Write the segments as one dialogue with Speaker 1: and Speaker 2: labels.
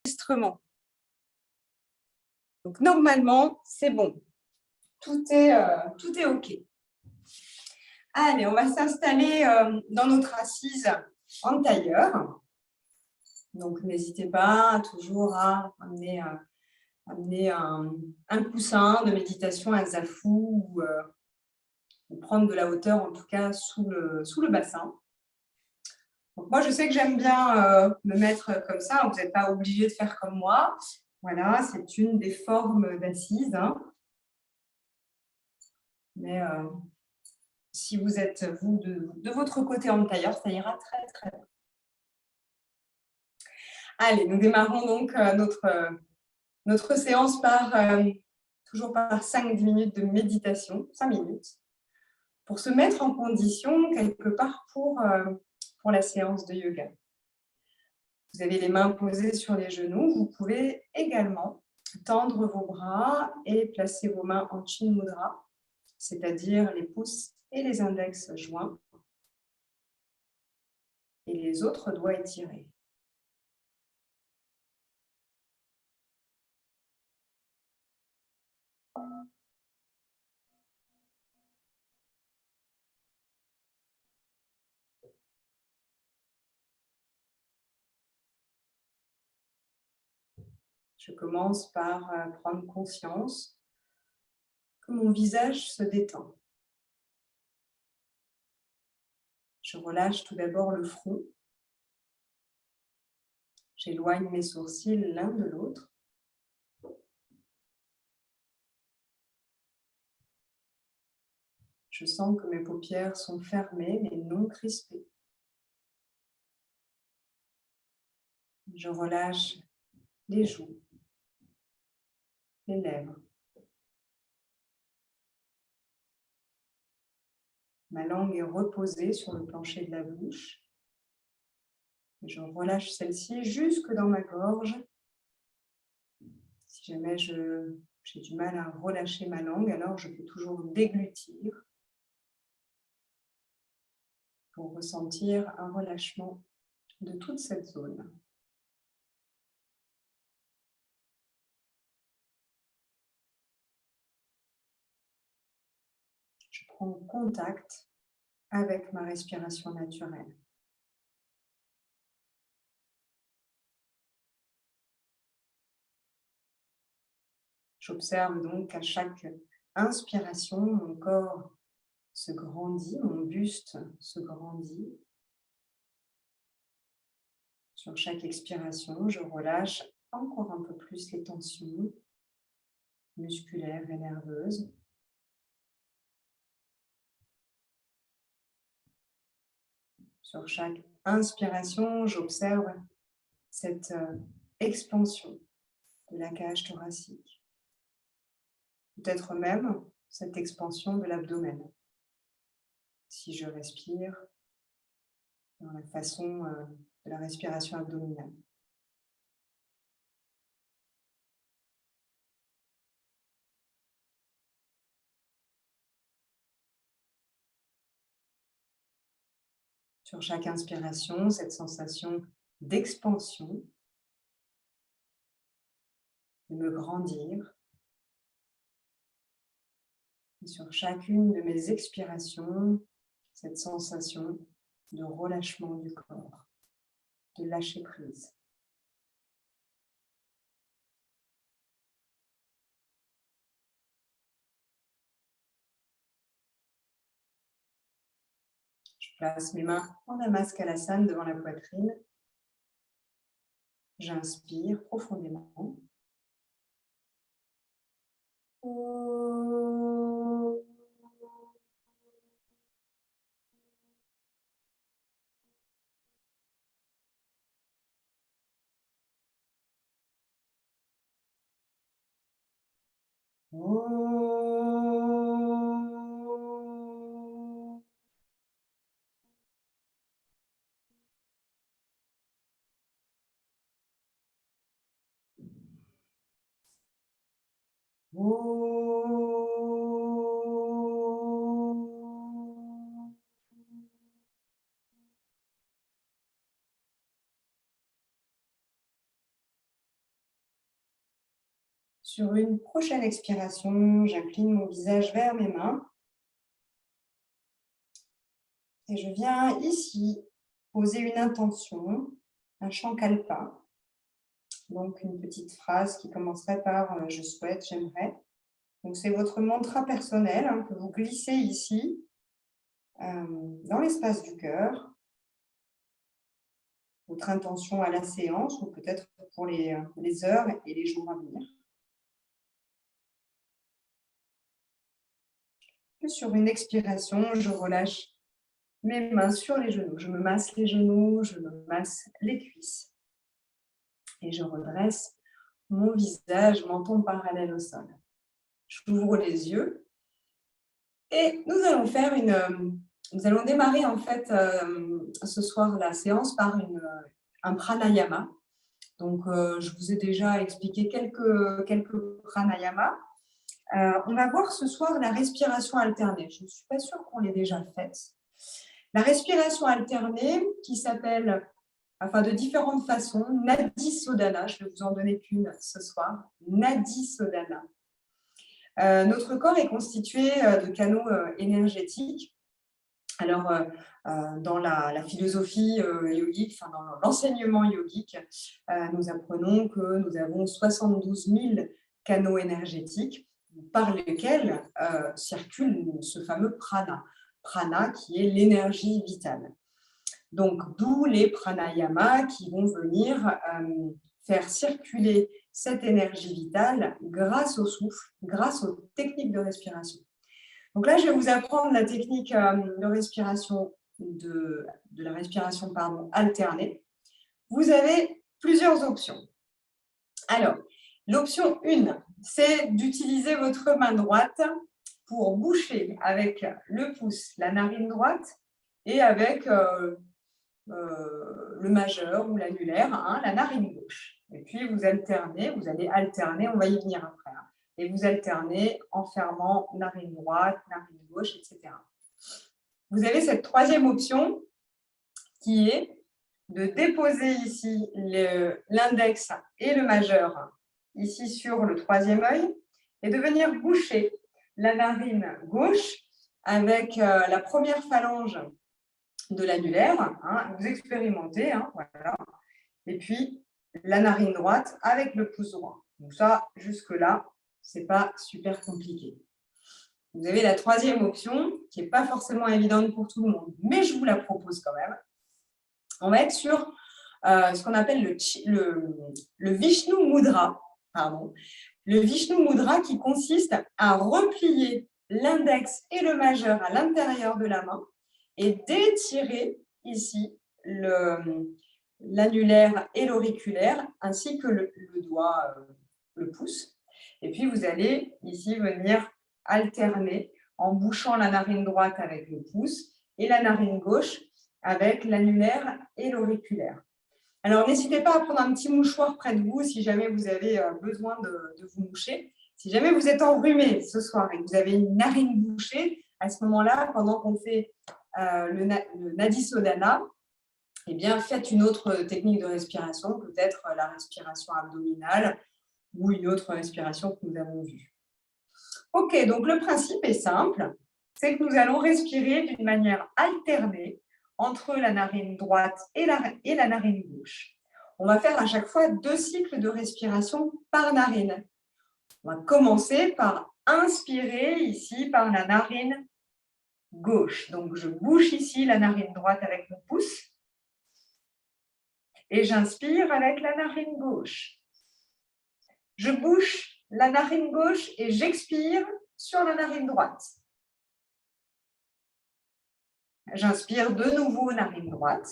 Speaker 1: Enregistrement. Donc normalement, c'est bon. Tout est OK. Allez, on va s'installer dans notre assise en tailleur. Donc n'hésitez pas toujours à amener un coussin de méditation, un zafou ou prendre de la hauteur, en tout cas sous le bassin. Donc moi, je sais que j'aime bien me mettre comme ça. Vous n'êtes pas obligé de faire comme moi. Voilà, c'est une des formes d'assise. Mais si vous êtes, vous, de votre côté en tailleur, ça ira très, très bien. Allez, nous démarrons donc notre séance toujours par 5-10 minutes de méditation, 5 minutes, pour se mettre en condition quelque part pour la séance de yoga. Vous avez les mains posées sur les genoux. Vous pouvez également tendre vos bras et placer vos mains en Chin Mudra, c'est-à-dire les pouces et les index joints et les autres doigts étirés. Je commence par prendre conscience que mon visage se détend. Je relâche tout d'abord le front. J'éloigne mes sourcils l'un de l'autre. Je sens que mes paupières sont fermées mais non crispées. Je relâche les joues, les lèvres. Ma langue est reposée sur le plancher de la bouche. Et je relâche celle-ci jusque dans ma gorge. Si jamais j'ai du mal à relâcher ma langue, alors je peux toujours déglutir pour ressentir un relâchement de toute cette zone. Je prends contact avec ma respiration naturelle. J'observe donc qu'à chaque inspiration, mon corps se grandit, mon buste se grandit. Sur chaque expiration, je relâche encore un peu plus les tensions musculaires et nerveuses. Sur chaque inspiration, j'observe cette expansion de la cage thoracique. Peut-être même cette expansion de l'abdomen. Si je respire dans la façon de la respiration abdominale. Sur chaque inspiration, cette sensation d'expansion, de me grandir. Et sur chacune de mes expirations, cette sensation de relâchement du corps, de lâcher prise. Je place mes mains en Namaskalasana devant la poitrine. J'inspire profondément. Sur une prochaine expiration, j'incline mon visage vers mes mains. Et je viens ici poser une intention, un chant kalpa. Donc, une petite phrase qui commencerait par je souhaite, j'aimerais. Donc, c'est votre mantra personnel que vous glissez ici, dans l'espace du cœur. Votre intention à la séance ou peut-être pour les heures et les jours à venir. Puis sur une expiration, je relâche mes mains sur les genoux. Je me masse les genoux, je me masse les cuisses. Et je redresse mon visage, menton parallèle au sol. J'ouvre les yeux et nous allons démarrer en fait ce soir la séance par un pranayama. Donc, je vous ai déjà expliqué quelques pranayamas. On va voir ce soir la respiration alternée. Je ne suis pas sûre qu'on l'ait déjà faite. La respiration alternée qui s'appelle, de différentes façons, Nadi Sodhana. Je vais vous en donner qu'une ce soir. Nadi Sodhana. Notre corps est constitué de canaux énergétiques. Alors, dans la philosophie yogique, dans l'enseignement yogique, nous apprenons que nous avons 72 000 canaux énergétiques par lesquels circule ce fameux prana. Prana qui est l'énergie vitale. Donc, d'où les pranayamas qui vont venir faire circuler cette énergie vitale grâce au souffle, grâce aux techniques de respiration. Donc là, je vais vous apprendre la technique de respiration, de la respiration alternée. Vous avez plusieurs options. Alors, l'option 1, c'est d'utiliser votre main droite pour boucher avec le pouce la narine droite et avec le majeur ou l'annulaire, la narine gauche. Et puis, vous allez alterner, on va y venir après. Et vous alternez en fermant narine droite, narine gauche, etc. Vous avez cette troisième option qui est de déposer ici l'index et le majeur ici sur le troisième œil et de venir boucher la narine gauche avec la première phalange de l'annulaire. Vous expérimentez, voilà. Et puis la narine droite avec le pouce droit. Donc ça, jusque-là, ce n'est pas super compliqué. Vous avez la troisième option, qui n'est pas forcément évidente pour tout le monde, mais je vous la propose quand même. On va être sur ce qu'on appelle le Vishnu Mudra. Le Vishnu Mudra qui consiste à replier l'index et le majeur à l'intérieur de la main et d'étirer ici l'annulaire et l'auriculaire, ainsi que le doigt, le pouce. Et puis, vous allez ici venir alterner en bouchant la narine droite avec le pouce et la narine gauche avec l'annulaire et l'auriculaire. Alors, n'hésitez pas à prendre un petit mouchoir près de vous si jamais vous avez besoin de vous moucher. Si jamais vous êtes enrhumé ce soir et que vous avez une narine bouchée, à ce moment-là, pendant qu'on fait le Nadi Sodhana, eh bien, faites une autre technique de respiration, peut-être la respiration abdominale ou une autre respiration que nous avons vue. Ok, donc le principe est simple, c'est que nous allons respirer d'une manière alternée entre la narine droite et la narine gauche. On va faire à chaque fois 2 cycles de respiration par narine. On va commencer par inspirer ici par la narine gauche. Donc, je bouche ici la narine droite avec mon pouce et j'inspire avec la narine gauche. Je bouche la narine gauche et j'expire sur la narine droite. J'inspire de nouveau narine droite.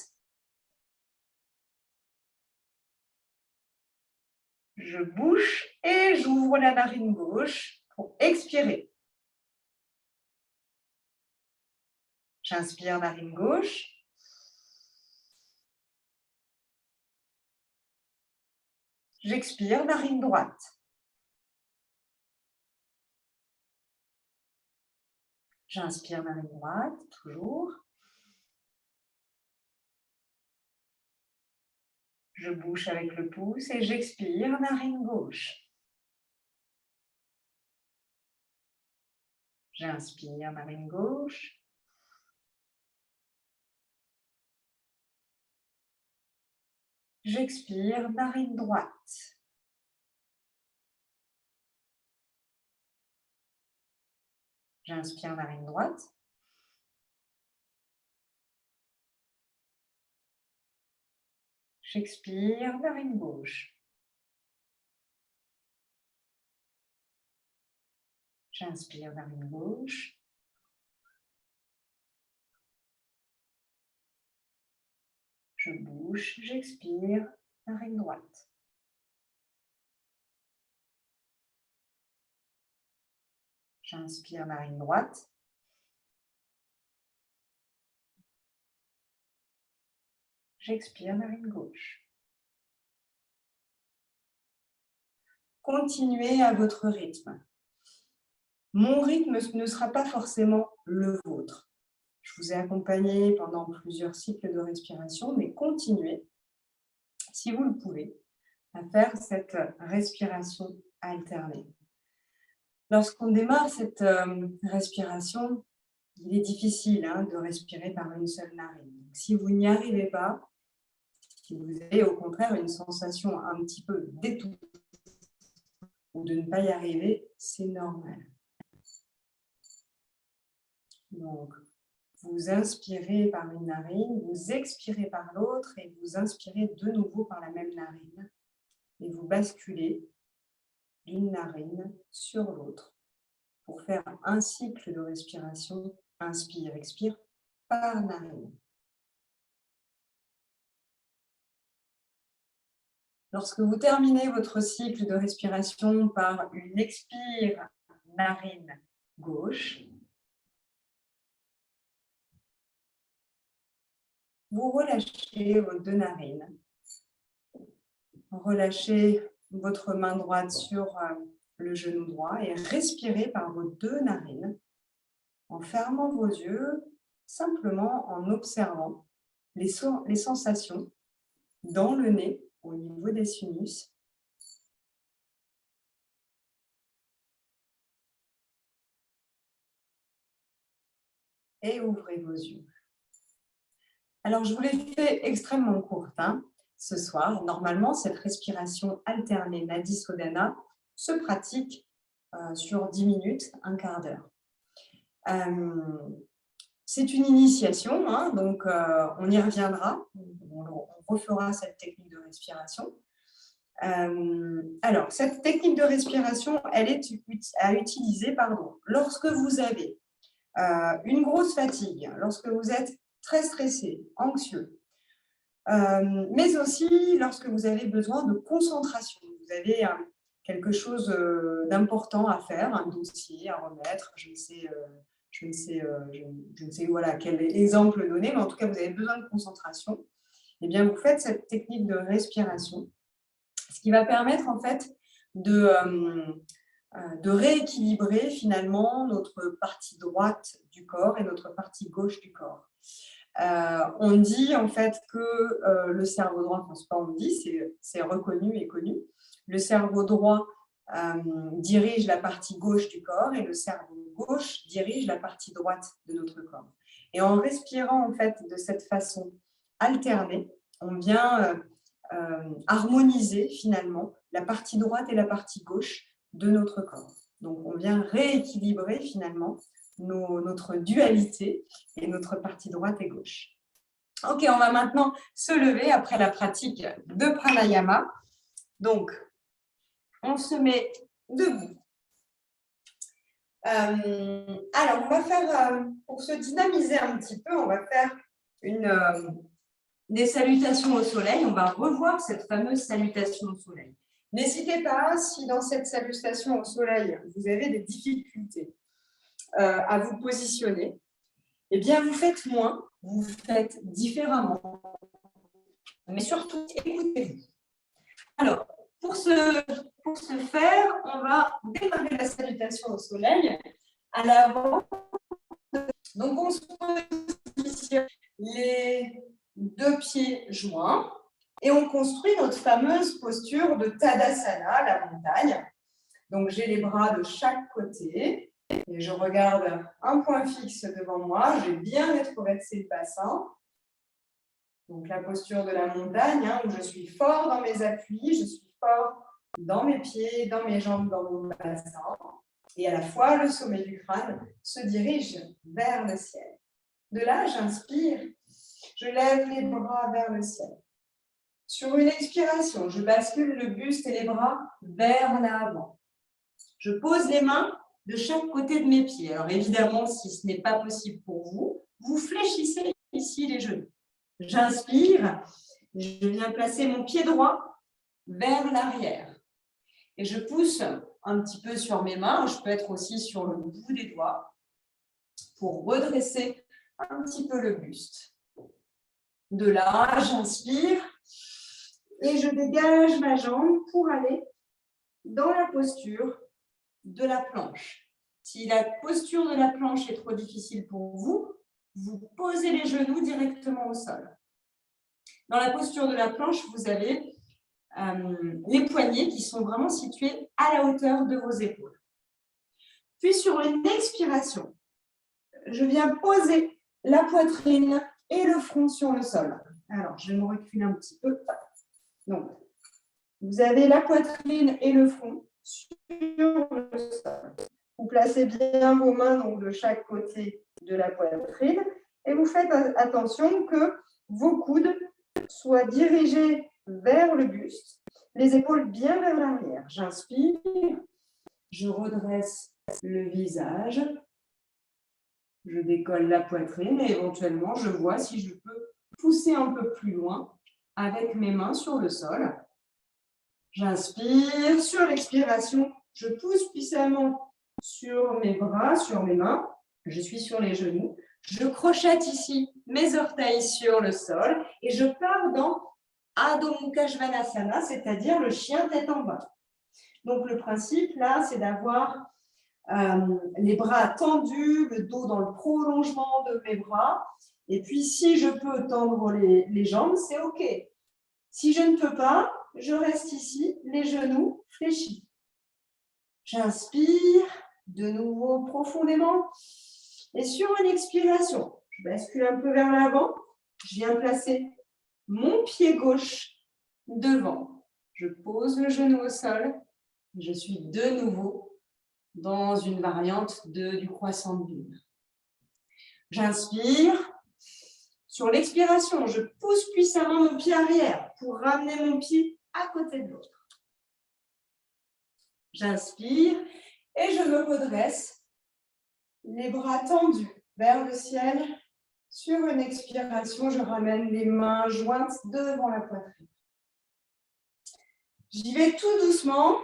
Speaker 1: Je bouche et j'ouvre la narine gauche pour expirer. J'inspire narine gauche. J'expire narine droite. J'inspire narine droite, toujours. Je bouche avec le pouce et j'expire narine gauche. J'inspire, narine gauche. J'expire, narine droite. J'inspire, narine droite. J'expire, narine gauche. J'inspire, narine gauche. Je bouge, j'expire, narine droite. J'inspire, narine droite. J'expire, narine gauche. Continuez à votre rythme. Mon rythme ne sera pas forcément le vôtre. Je vous ai accompagné pendant plusieurs cycles de respiration, mais continuez, si vous le pouvez, à faire cette respiration alternée. Lorsqu'on démarre cette respiration, il est difficile de respirer par une seule narine. Donc, si vous n'y arrivez pas, si vous avez au contraire une sensation un petit peu d'étouffement ou de ne pas y arriver, c'est normal. Donc, vous inspirez par une narine, vous expirez par l'autre et vous inspirez de nouveau par la même narine. Et vous basculez d'une narine sur l'autre pour faire un cycle de respiration. Inspire, expire par narine. Lorsque vous terminez votre cycle de respiration par une expire narine gauche, vous relâchez vos deux narines. Relâchez votre main droite sur le genou droit et respirez par vos deux narines en fermant vos yeux, simplement en observant les sensations dans le nez au niveau des sinus. Et ouvrez vos yeux. Alors, je vous l'ai fait extrêmement courte ce soir. Normalement, cette respiration alternée Nadi Sodhana se pratique sur 10 minutes, un quart d'heure. C'est une initiation, donc on y reviendra. On refera cette technique de respiration. Alors, cette technique de respiration, elle est à utiliser lorsque vous avez une grosse fatigue, lorsque vous êtes très stressé, anxieux, mais aussi lorsque vous avez besoin de concentration. Vous avez quelque chose d'important à faire, un dossier à remettre, je ne sais voilà, quel exemple donner, mais en tout cas, vous avez besoin de concentration. Eh bien, vous faites cette technique de respiration, ce qui va permettre en fait de rééquilibrer finalement notre partie droite du corps et notre partie gauche du corps. On dit en fait que le cerveau droit, enfin, c'est pas on dit, c'est reconnu et connu. Le cerveau droit dirige la partie gauche du corps et le cerveau gauche dirige la partie droite de notre corps. Et en respirant en fait de cette façon alternée, on vient harmoniser finalement la partie droite et la partie gauche de notre corps. Donc on vient rééquilibrer finalement notre dualité et notre partie droite et gauche. Ok, on va maintenant se lever après la pratique de pranayama. Donc, on se met debout. Alors, on va faire, pour se dynamiser un petit peu, on va faire des salutations au soleil. On va revoir cette fameuse salutation au soleil. N'hésitez pas, si dans cette salutation au soleil, vous avez des difficultés à vous positionner, eh bien, vous faites moins, vous faites différemment, mais surtout, écoutez-vous. Alors, pour ce faire, on va démarrer la salutation au soleil à l'avant. Donc, on se positionne les deux pieds joints et on construit notre fameuse posture de Tadasana, la montagne. Donc, j'ai les bras de chaque côté. Et je regarde un point fixe devant moi. J'ai bien rétroversé le bassin. Donc, la posture de la montagne, où je suis fort dans mes appuis, je suis fort dans mes pieds, dans mes jambes, dans mon bassin. Et à la fois, le sommet du crâne se dirige vers le ciel. De là, j'inspire, je lève les bras vers le ciel. Sur une expiration, je bascule le buste et les bras vers l'avant. Je pose les mains de chaque côté de mes pieds. Alors évidemment, si ce n'est pas possible pour vous, vous fléchissez ici les genoux. J'inspire, je viens placer mon pied droit vers l'arrière. Et je pousse un petit peu sur mes mains, je peux être aussi sur le bout des doigts, pour redresser un petit peu le buste. De là, j'inspire et je dégage ma jambe pour aller dans la posture de la planche. Si la posture de la planche est trop difficile pour vous, vous posez les genoux directement au sol. Dans la posture de la planche, vous avez les poignets qui sont vraiment situés à la hauteur de vos épaules. Puis sur une expiration, je viens poser la poitrine et le front sur le sol. Alors, je vais me reculer un petit peu. Donc, vous avez la poitrine et le front sur le sol. Vous placez bien vos mains donc, de chaque côté de la poitrine et vous faites attention que vos coudes soient dirigés vers le buste, les épaules bien vers l'arrière. J'inspire, je redresse le visage, je décolle la poitrine et éventuellement je vois si je peux pousser un peu plus loin avec mes mains sur le sol. J'inspire, sur l'expiration, je pousse puissamment sur mes bras, sur mes mains, je suis sur les genoux. Je crochette ici mes orteils sur le sol et je pars dans Adho Mukha Svanasana, c'est-à-dire le chien tête en bas. Donc, le principe, là, c'est d'avoir les bras tendus, le dos dans le prolongement de mes bras. Et puis, si je peux tendre les jambes, c'est OK. Si je ne peux pas, je reste ici, les genoux fléchis. J'inspire de nouveau profondément. Et sur une expiration, je bascule un peu vers l'avant. Je viens placer mon pied gauche devant. Je pose le genou au sol. Je suis de nouveau dans une variante du croissant de lune. J'inspire. Sur l'expiration, je pousse puissamment mon pied arrière pour ramener mon pied à côté de l'autre. J'inspire et je me redresse, les bras tendus vers le ciel. Sur une expiration, je ramène les mains jointes devant la poitrine. J'y vais tout doucement.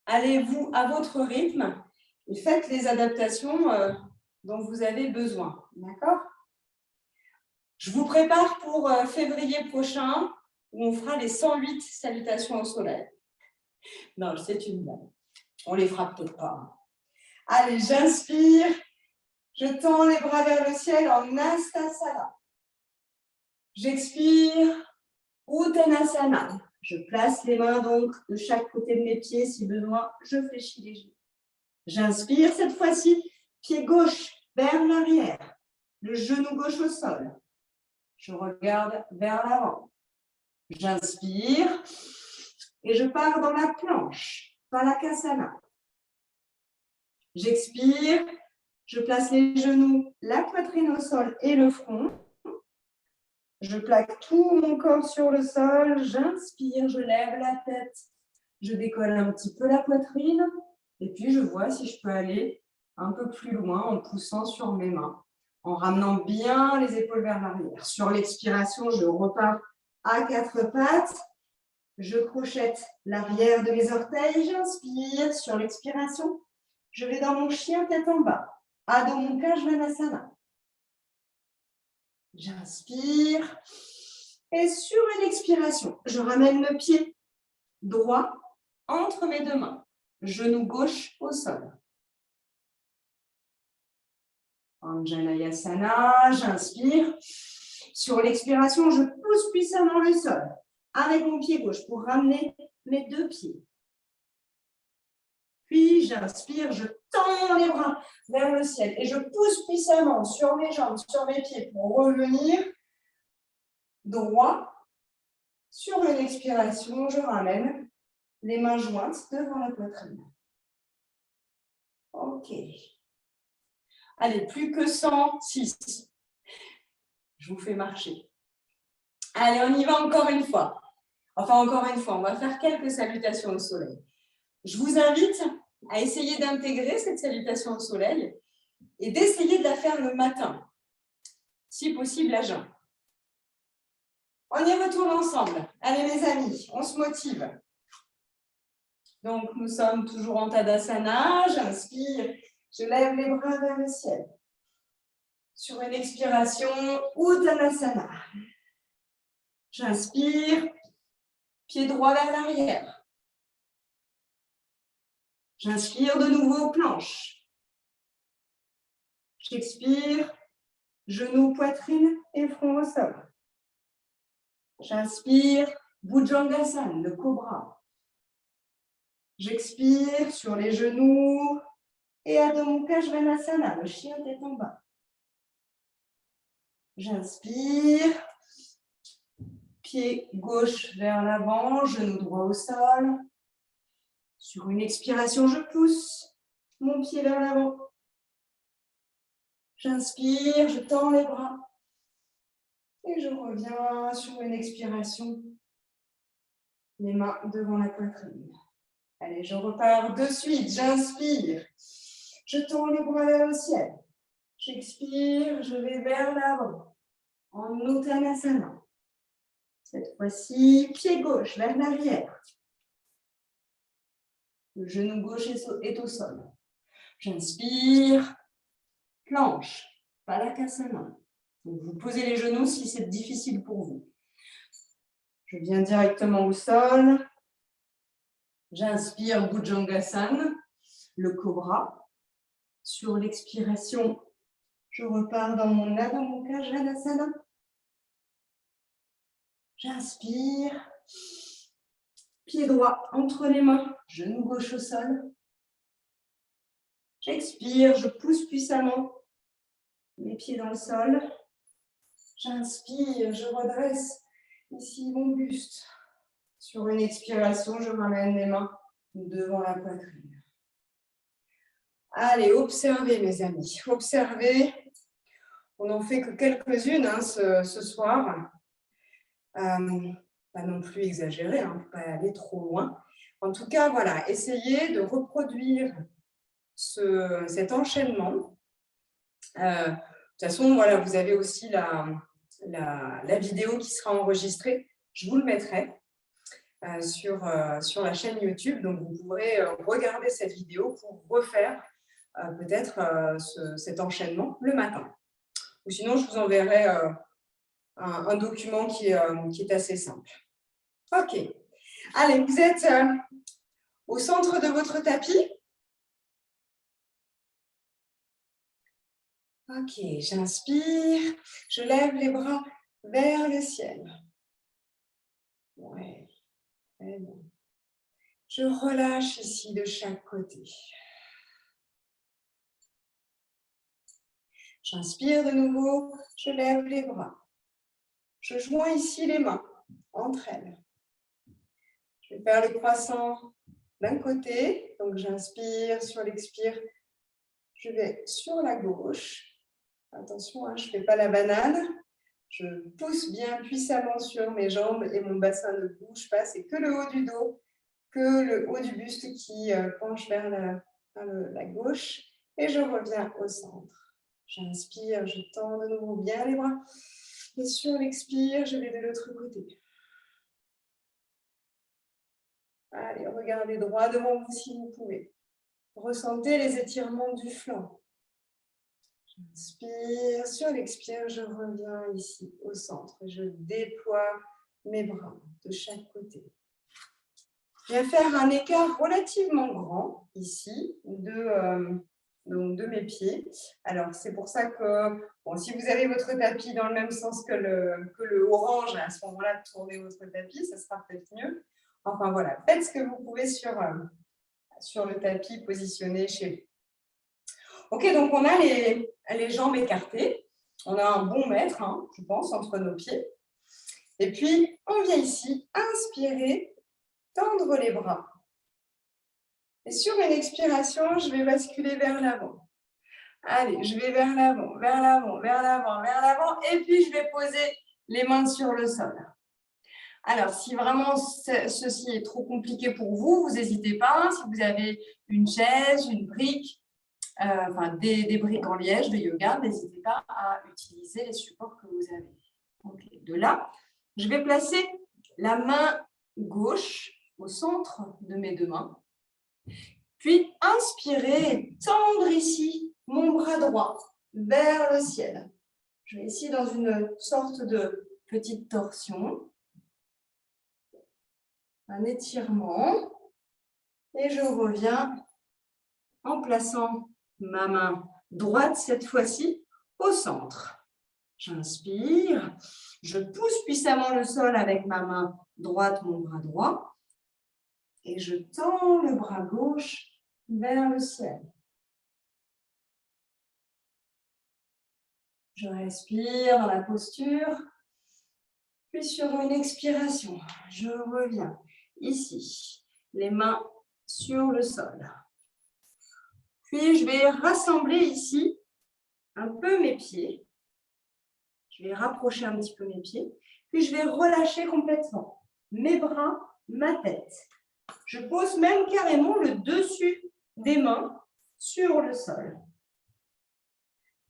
Speaker 1: Allez-vous à votre rythme et faites les adaptations dont vous avez besoin. D'accord ? Je vous prépare pour février prochain où on fera les 108 salutations au soleil. Non, c'est une blague. On ne les fera peut-être pas. Allez, j'inspire. Je tends les bras vers le ciel en Hastasana. J'expire. Uttanasana. Je place les mains donc de chaque côté de mes pieds. Si besoin, je fléchis les genoux. J'inspire cette fois-ci. Pied gauche vers l'arrière. Le genou gauche au sol. Je regarde vers l'avant. J'inspire et je pars dans la planche, Palakasana. J'expire, je place les genoux, la poitrine au sol et le front. Je plaque tout mon corps sur le sol. J'inspire, je lève la tête. Je décolle un petit peu la poitrine et puis je vois si je peux aller un peu plus loin en poussant sur mes mains, en ramenant bien les épaules vers l'arrière. Sur l'expiration, je repars à quatre pattes. Je crochette l'arrière de mes orteils. J'inspire. Sur l'expiration, je vais dans mon chien tête en bas. Adho Mukha Svanasana. J'inspire. Et sur une expiration, je ramène le pied droit entre mes deux mains. Genou gauche au sol. Anjaneyasana, j'inspire. Sur l'expiration, je pousse puissamment le sol avec mon pied gauche pour ramener mes deux pieds. Puis j'inspire, je tends les bras vers le ciel et je pousse puissamment sur mes jambes, sur mes pieds pour revenir droit. Sur une expiration, je ramène les mains jointes devant la poitrine. Ok. Allez, plus que 106. Je vous fais marcher. Allez, on y va encore une fois. Enfin, encore une fois, on va faire quelques salutations au soleil. Je vous invite à essayer d'intégrer cette salutation au soleil et d'essayer de la faire le matin, si possible à jeun. On y retourne ensemble. Allez les amis, on se motive. Donc, nous sommes toujours en Tadasana. J'inspire, je lève les bras vers le ciel. Sur une expiration, Uttanasana. J'inspire, pied droit vers l'arrière. J'inspire de nouveau, planche. J'expire, genoux, poitrine et front au sol. J'inspire, Bhujangasana, le cobra. J'expire sur les genoux et Adho Mukha Svanasana, le chien tête en bas. J'inspire, pied gauche vers l'avant, genou droit au sol. Sur une expiration, je pousse mon pied vers l'avant. J'inspire, je tends les bras. Et je reviens sur une expiration, les mains devant la poitrine. Allez, je repars de suite, j'inspire. Je tends les bras vers le ciel. J'expire, je vais vers l'avant, en Uttanasana. Cette fois-ci, pied gauche vers l'arrière. Le genou gauche est au sol. J'inspire, planche, Padakasana. Donc, vous posez les genoux si c'est difficile pour vous. Je viens directement au sol. J'inspire, Bhujangasana, le cobra. Sur l'expiration, je repars dans mon Adho Mukha Svanasana. J'inspire, pied droit entre les mains, genou gauche au sol. J'expire, je pousse puissamment mes pieds dans le sol. J'inspire, je redresse ici mon buste. Sur une expiration, je ramène les mains devant la poitrine. Allez, observez mes amis, observez. On n'en fait que quelques-unes ce soir. Pas non plus exagérer, hein, pas aller trop loin. En tout cas, voilà, essayez de reproduire cet enchaînement. De toute façon, voilà, vous avez aussi la vidéo qui sera enregistrée. Je vous le mettrai sur la chaîne YouTube. Donc, vous pourrez regarder cette vidéo pour refaire peut-être cet enchaînement le matin. Ou sinon, je vous enverrai un document qui est assez simple. Ok. Allez, vous êtes au centre de votre tapis. Ok, j'inspire, je lève les bras vers le ciel. Ouais, très bien. Je relâche ici de chaque côté. J'inspire de nouveau, je lève les bras. Je joins ici les mains entre elles. Je vais faire le croissant d'un côté, donc j'inspire, sur l'expire, je vais sur la gauche. Attention, hein, je ne fais pas la banane. Je pousse bien puissamment sur mes jambes et mon bassin ne bouge pas. C'est que le haut du dos, que le haut du buste qui penche vers la gauche. Et je reviens au centre. J'inspire, je tends de nouveau bien les bras. Et sur l'expire, je vais de l'autre côté. Allez, regardez droit devant vous si vous pouvez. Ressentez les étirements du flanc. J'inspire, sur l'expire, je reviens ici au centre. Je déploie mes bras de chaque côté. Je vais faire un écart relativement grand ici de mes pieds. Alors, c'est pour ça que bon, si vous avez votre tapis dans le même sens que le orange, à ce moment-là, tournez votre tapis, ça sera peut-être mieux. Enfin, voilà, faites ce que vous pouvez sur sur le tapis positionné chez lui. Ok, donc on a les jambes écartées. On a un bon mètre, hein, je pense, entre nos pieds. Et puis, on vient ici, inspirer, tendre les bras. Et sur une expiration, je vais basculer vers l'avant. Allez, je vais vers l'avant, vers l'avant, vers l'avant, vers l'avant. Et puis, je vais poser les mains sur le sol. Alors, si vraiment ceci est trop compliqué pour vous, vous n'hésitez pas. Si vous avez une chaise, une brique, enfin des briques en liège de yoga, n'hésitez pas à utiliser les supports que vous avez. Okay. De là, je vais placer la main gauche au centre de mes deux mains. Puis, inspirer et tendre ici mon bras droit vers le ciel. Je vais ici dans une sorte de petite torsion. Un étirement. Et je reviens en plaçant ma main droite, cette fois-ci, au centre. J'inspire. Je pousse puissamment le sol avec ma main droite, mon bras droit. Et je tends le bras gauche vers le ciel. Je respire dans la posture. Puis sur une expiration, je reviens ici, les mains sur le sol. Puis je vais rassembler ici un peu mes pieds. Je vais rapprocher un petit peu mes pieds. Puis je vais relâcher complètement mes bras, ma tête. Je pose même carrément le dessus des mains sur le sol.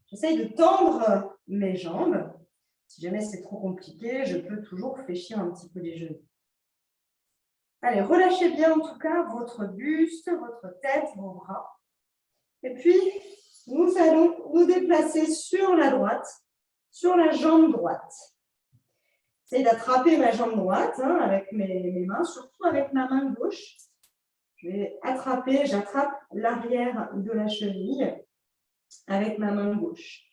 Speaker 1: J'essaye de tendre mes jambes. Si jamais c'est trop compliqué, je peux toujours fléchir un petit peu les genoux. Allez, relâchez bien en tout cas votre buste, votre tête, vos bras. Et puis, nous allons nous déplacer sur la droite, sur la jambe droite. J'essaie d'attraper ma jambe droite avec mes mains, surtout avec ma main gauche. Je vais attraper, j'attrape l'arrière de la cheville avec ma main gauche.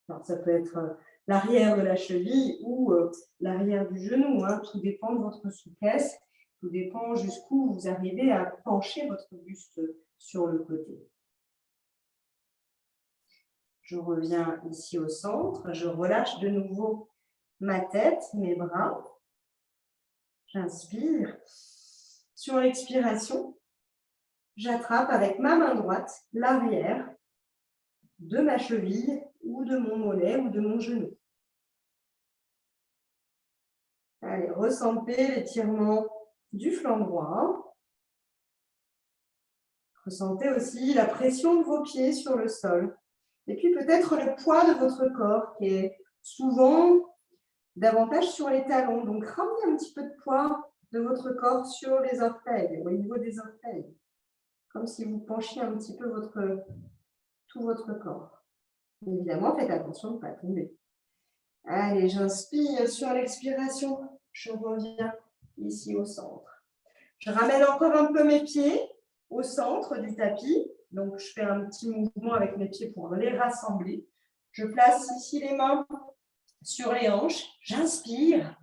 Speaker 1: Alors, ça peut être l'arrière de la cheville ou l'arrière du genou. Tout dépend de votre souplesse. Tout dépend jusqu'où vous arrivez à pencher votre buste sur le côté. Je reviens ici au centre. Je relâche de nouveau ma tête, mes bras. J'inspire. Sur l'expiration, j'attrape avec ma main droite l'arrière de ma cheville ou de mon mollet ou de mon genou. Allez, ressentez l'étirement du flanc droit. Ressentez aussi la pression de vos pieds sur le sol. Et puis peut-être le poids de votre corps qui est souvent davantage sur les talons. Donc ramenez un petit peu de poids de votre corps sur les orteils, au niveau des orteils. Comme si vous penchiez un petit peu tout votre corps. Évidemment, faites attention de ne pas tomber. Allez, j'inspire sur l'expiration. Je reviens ici au centre. Je ramène encore un peu mes pieds au centre du tapis. Donc, je fais un petit mouvement avec mes pieds pour les rassembler. Je place ici les mains sur les hanches. J'inspire.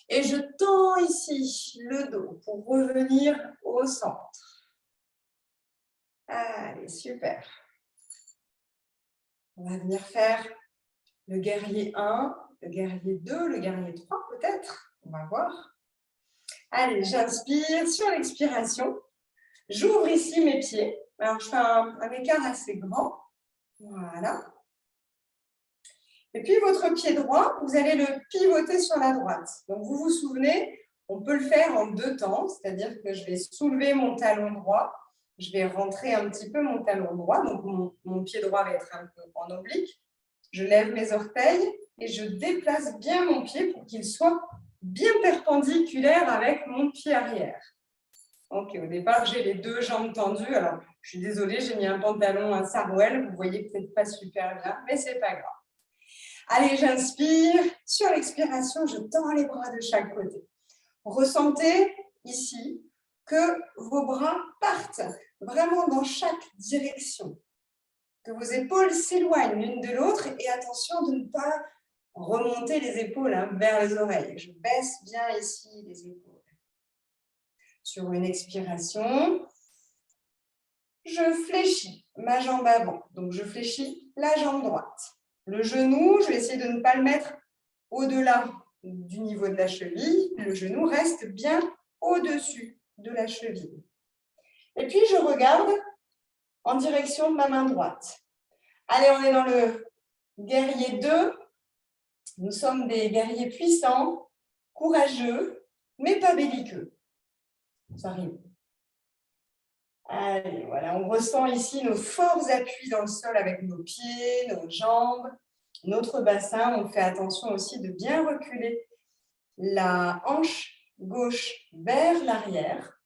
Speaker 1: Et je tends ici le dos pour revenir au centre. Allez, super. On va venir faire le guerrier 1, le guerrier 2, le guerrier 3 peut-être. On va voir. Allez, j'inspire. Sur l'expiration, j'ouvre ici mes pieds. Alors, je fais un écart assez grand. Voilà. Et puis, votre pied droit, vous allez le pivoter sur la droite. Donc, vous vous souvenez, on peut le faire en deux temps. C'est-à-dire que je vais soulever mon talon droit. Je vais rentrer un petit peu mon talon droit. Donc, mon pied droit va être un peu en oblique. Je lève mes orteils et je déplace bien mon pied pour qu'il soit bien perpendiculaire avec mon pied arrière. Ok, au départ, j'ai les deux jambes tendues. Alors, je suis désolée, j'ai mis un pantalon, un sarouel. Vous ne voyez peut-être pas super bien, mais ce n'est pas grave. Allez, j'inspire. Sur l'expiration, je tends les bras de chaque côté. Ressentez ici que vos bras partent vraiment dans chaque direction. Que vos épaules s'éloignent l'une de l'autre et attention de ne pas remonter les épaules vers les oreilles. Je baisse bien ici les épaules. Sur une expiration, je fléchis ma jambe avant. Donc, je fléchis la jambe droite. Le genou, je vais essayer de ne pas le mettre au-delà du niveau de la cheville. Le genou reste bien au-dessus de la cheville. Et puis, je regarde en direction de ma main droite. Allez, on est dans le guerrier 2. Nous sommes des guerriers puissants, courageux, mais pas belliqueux. Ça rime. Allez, voilà, on ressent ici nos forts appuis dans le sol avec nos pieds, nos jambes, notre bassin. On fait attention aussi de bien reculer la hanche gauche vers l'arrière.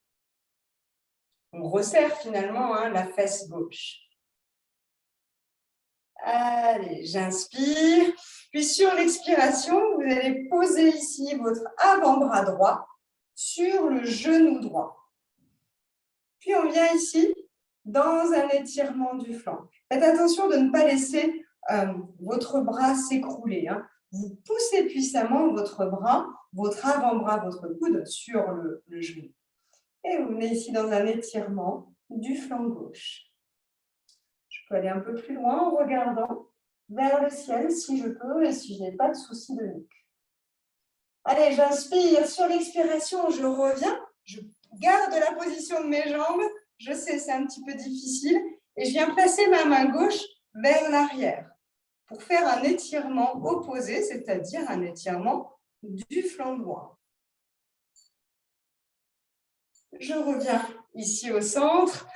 Speaker 1: On resserre finalement la fesse gauche. Allez, j'inspire. Puis sur l'expiration, vous allez poser ici votre avant-bras droit sur le genou droit. Puis on vient ici dans un étirement du flanc. Faites attention de ne pas laisser votre bras s'écrouler. Vous poussez puissamment votre bras, votre avant-bras, votre coude sur le genou. Et vous venez ici dans un étirement du flanc gauche. Je peux aller un peu plus loin en regardant vers le ciel si je peux et si je n'ai pas de souci de nuque. Allez, j'inspire. Sur l'expiration, je reviens. Je garde la position de mes jambes. Je sais, c'est un petit peu difficile. Et je viens placer ma main gauche vers l'arrière pour faire un étirement opposé, c'est-à-dire un étirement du flanc droit. Je reviens ici au centre.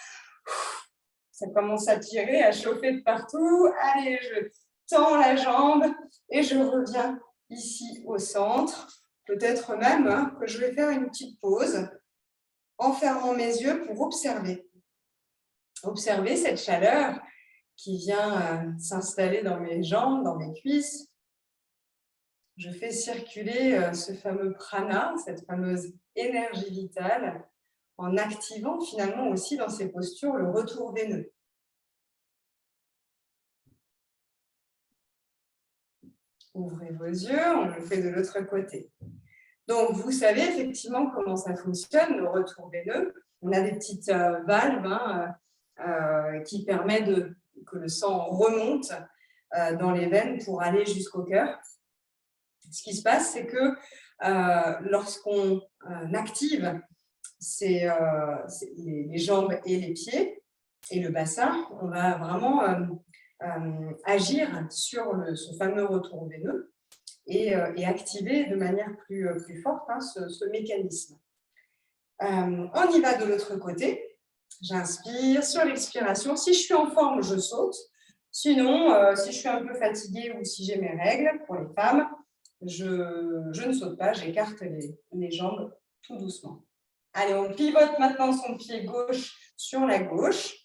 Speaker 1: Ça commence à tirer, à chauffer de partout. Allez, je tends la jambe et je reviens ici au centre. Peut-être même que je vais faire une petite pause en fermant mes yeux pour observer. Observer cette chaleur qui vient s'installer dans mes jambes, dans mes cuisses. Je fais circuler ce fameux prana, cette fameuse énergie vitale, en activant finalement aussi dans ces postures le retour veineux. Ouvrez vos yeux, on le fait de l'autre côté. Donc, vous savez effectivement comment ça fonctionne, le retour veineux. On a des petites valves qui permettent que le sang remonte dans les veines pour aller jusqu'au cœur. Ce qui se passe, c'est que lorsqu'on active les jambes et les pieds et le bassin, on va vraiment agir sur ce fameux retour veineux et activer de manière plus forte ce mécanisme. On y va de l'autre côté. J'inspire. Sur l'expiration, si je suis en forme, je saute. Sinon, si je suis un peu fatiguée ou si j'ai mes règles, pour les femmes, je ne saute pas, j'écarte les jambes tout doucement. Allez, on pivote maintenant son pied gauche sur la gauche.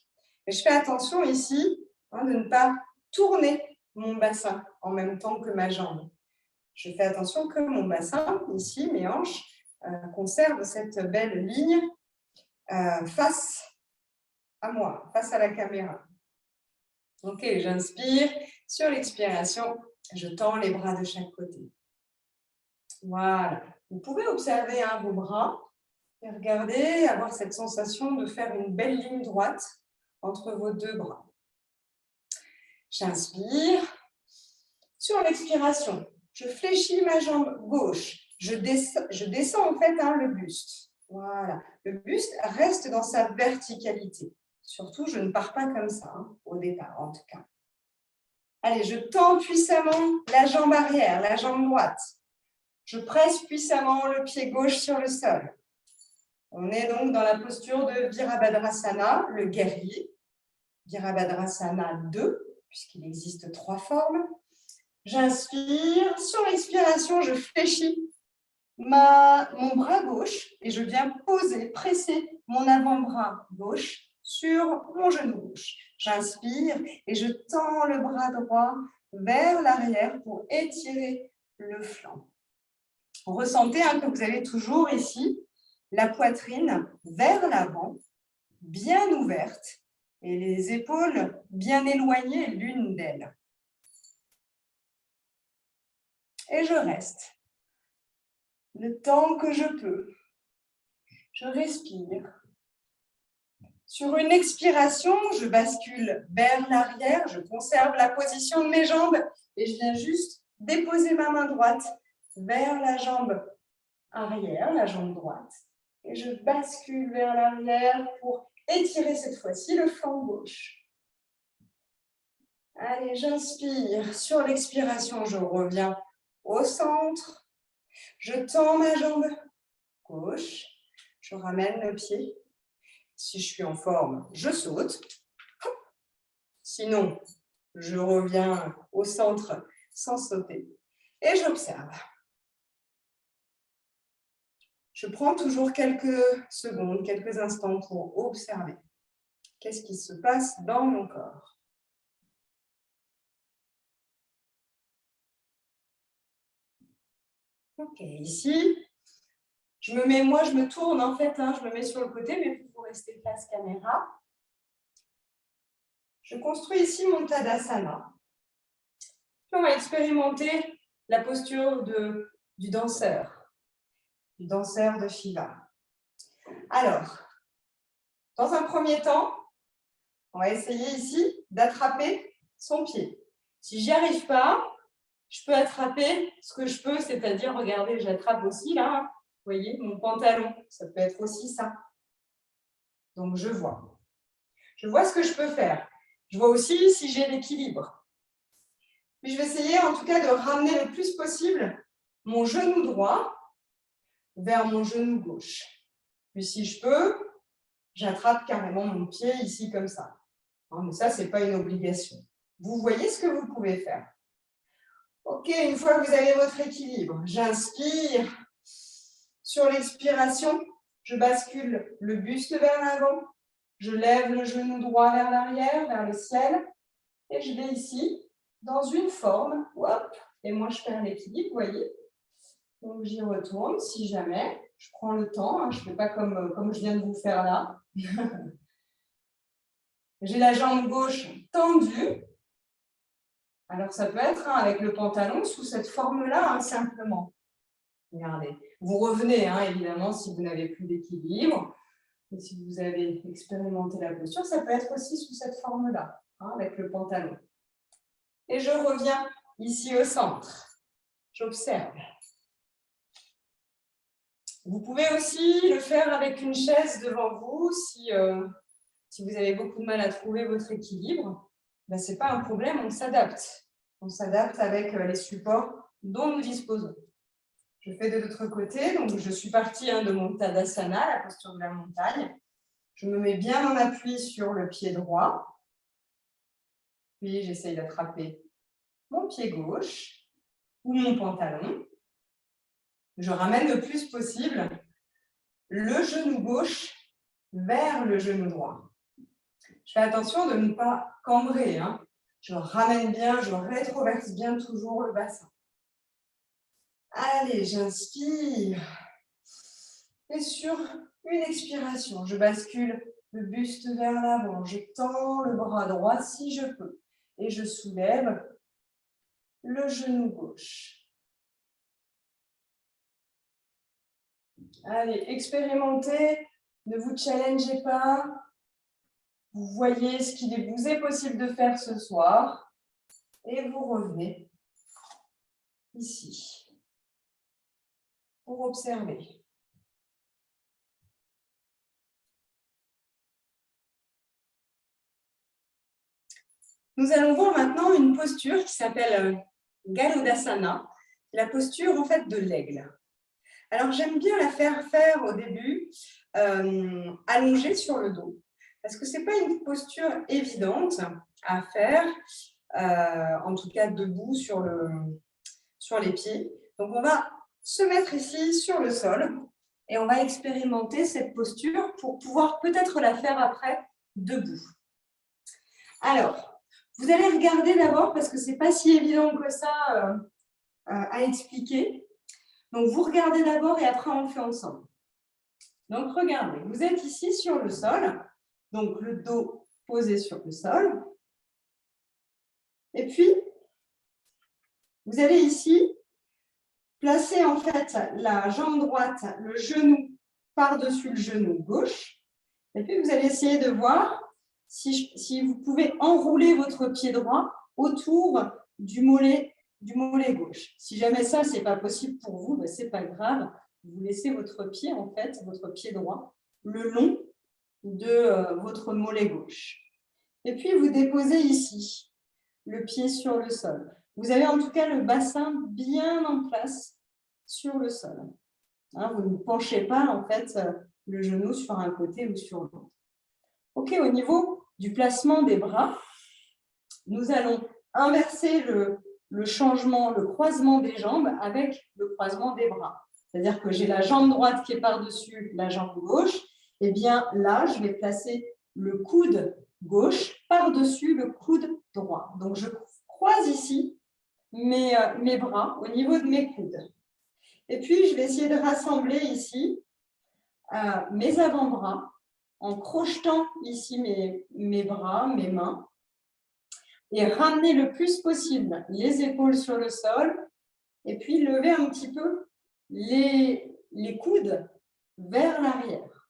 Speaker 1: Et je fais attention ici de ne pas tourner mon bassin en même temps que ma jambe. Je fais attention que mon bassin, ici, mes hanches, conservent cette belle ligne face à moi, face à la caméra. Ok, j'inspire. Sur l'expiration, je tends les bras de chaque côté. Voilà. Vous pouvez observer vos bras et regarder, avoir cette sensation de faire une belle ligne droite entre vos deux bras. J'inspire. Sur l'expiration, je fléchis ma jambe gauche. Je descends en fait le buste. Voilà. Le buste reste dans sa verticalité. Surtout, je ne pars pas comme ça, au départ en tout cas. Allez, je tends puissamment la jambe arrière, la jambe droite. Je presse puissamment le pied gauche sur le sol. On est donc dans la posture de Virabhadrasana, le guerrier. Virabhadrasana 2, puisqu'il existe 3 formes. J'inspire. Sur l'expiration, je fléchis mon bras gauche et je viens presser mon avant-bras gauche sur mon genou gauche. J'inspire et je tends le bras droit vers l'arrière pour étirer le flanc. Ressentez que vous avez toujours ici la poitrine vers l'avant, bien ouverte, et les épaules bien éloignées l'une d'elles. Et je reste le temps que je peux. Je respire. Sur une expiration, je bascule vers l'arrière, je conserve la position de mes jambes et je viens juste déposer ma main droite vers la jambe arrière, la jambe droite. Et je bascule vers l'arrière pour étirer cette fois-ci le flanc gauche. Allez, j'inspire. Sur l'expiration, je reviens au centre. Je tends ma jambe gauche. Je ramène le pied. Si je suis en forme, je saute. Sinon, je reviens au centre sans sauter. Et j'observe. Je prends toujours quelques secondes, quelques instants pour observer. Qu'est-ce qui se passe dans mon corps? Ok, ici, je me tourne en fait, je me mets sur le côté, mais pour rester face caméra. Je construis ici mon Tadasana. Puis on va expérimenter la posture du danseur de Shiva. Alors, dans un premier temps, on va essayer ici d'attraper son pied. Si j'y arrive pas, je peux attraper ce que je peux, c'est-à-dire, regardez, j'attrape aussi là, vous voyez, mon pantalon, ça peut être aussi ça. Donc, je vois. Je vois ce que je peux faire. Je vois aussi si j'ai l'équilibre. Puis, je vais essayer en tout cas de ramener le plus possible mon genou droit vers mon genou gauche. Puis, si je peux, j'attrape carrément mon pied ici comme ça. Mais ça, ce n'est pas une obligation. Vous voyez ce que vous pouvez faire. Ok, une fois que vous avez votre équilibre, j'inspire. Sur l'expiration, je bascule le buste vers l'avant. Je lève le genou droit vers l'arrière, vers le ciel. Et je vais ici, dans une forme. Hop, et moi, je perds l'équilibre, vous voyez. Donc, j'y retourne si jamais. Je prends le temps. Je ne fais pas comme je viens de vous faire là. J'ai la jambe gauche tendue. Alors, ça peut être avec le pantalon sous cette forme-là, simplement. Regardez. Vous revenez, évidemment, si vous n'avez plus d'équilibre. Et si vous avez expérimenté la posture, ça peut être aussi sous cette forme-là, avec le pantalon. Et je reviens ici au centre. J'observe. Vous pouvez aussi le faire avec une chaise devant vous. Si vous avez beaucoup de mal à trouver votre équilibre, ce n'est pas un problème, on s'adapte. On s'adapte avec les supports dont nous disposons. Je fais de l'autre côté, donc je suis partie de mon Tadasana, la posture de la montagne. Je me mets bien en appui sur le pied droit. Puis j'essaye d'attraper mon pied gauche ou mon pantalon. Je ramène le plus possible le genou gauche vers le genou droit. Je fais attention de ne pas cambrer. Je ramène bien, je rétroverse bien toujours le bassin. Allez, j'inspire. Et sur une expiration, je bascule le buste vers l'avant. Je tends le bras droit si je peux. Et je soulève le genou gauche. Allez, expérimentez. Ne vous challengez pas. Vous voyez ce qu'il vous est possible de faire ce soir. Et vous revenez ici pour observer. Nous allons voir maintenant une posture qui s'appelle Garudasana, la posture en fait de l'aigle. Alors j'aime bien la faire au début allongée sur le dos, parce que ce n'est pas une posture évidente à faire, en tout cas debout sur les pieds. Donc on va se mettre ici sur le sol et on va expérimenter cette posture pour pouvoir peut-être la faire après debout. Alors, vous allez regarder d'abord parce que ce n'est pas si évident que ça à expliquer. Donc, vous regardez d'abord et après, on le fait ensemble. Donc, regardez, vous êtes ici sur le sol. Donc, le dos posé sur le sol. Et puis, vous allez ici placer en fait la jambe droite, le genou par-dessus le genou gauche. Et puis, vous allez essayer de voir si vous pouvez enrouler votre pied droit autour du mollet gauche. Si jamais ça, ce n'est pas possible pour vous, ben, ce n'est pas grave. Vous laissez votre pied, en fait, votre pied droit, le long de votre mollet gauche. Et puis, vous déposez ici le pied sur le sol. Vous avez en tout cas le bassin bien en place sur le sol. Hein, vous ne penchez pas, en fait, le genou sur un côté ou sur l'autre. OK, au niveau du placement des bras, nous allons inverser le changement, le croisement des jambes avec le croisement des bras. C'est-à-dire que j'ai la jambe droite qui est par-dessus la jambe gauche. Et bien là, je vais placer le coude gauche par-dessus le coude droit. Donc, je croise ici mes bras au niveau de mes coudes. Et puis, je vais essayer de rassembler ici mes avant-bras en crochetant ici mes bras, mes mains, et ramener le plus possible les épaules sur le sol, et puis lever un petit peu les coudes vers l'arrière.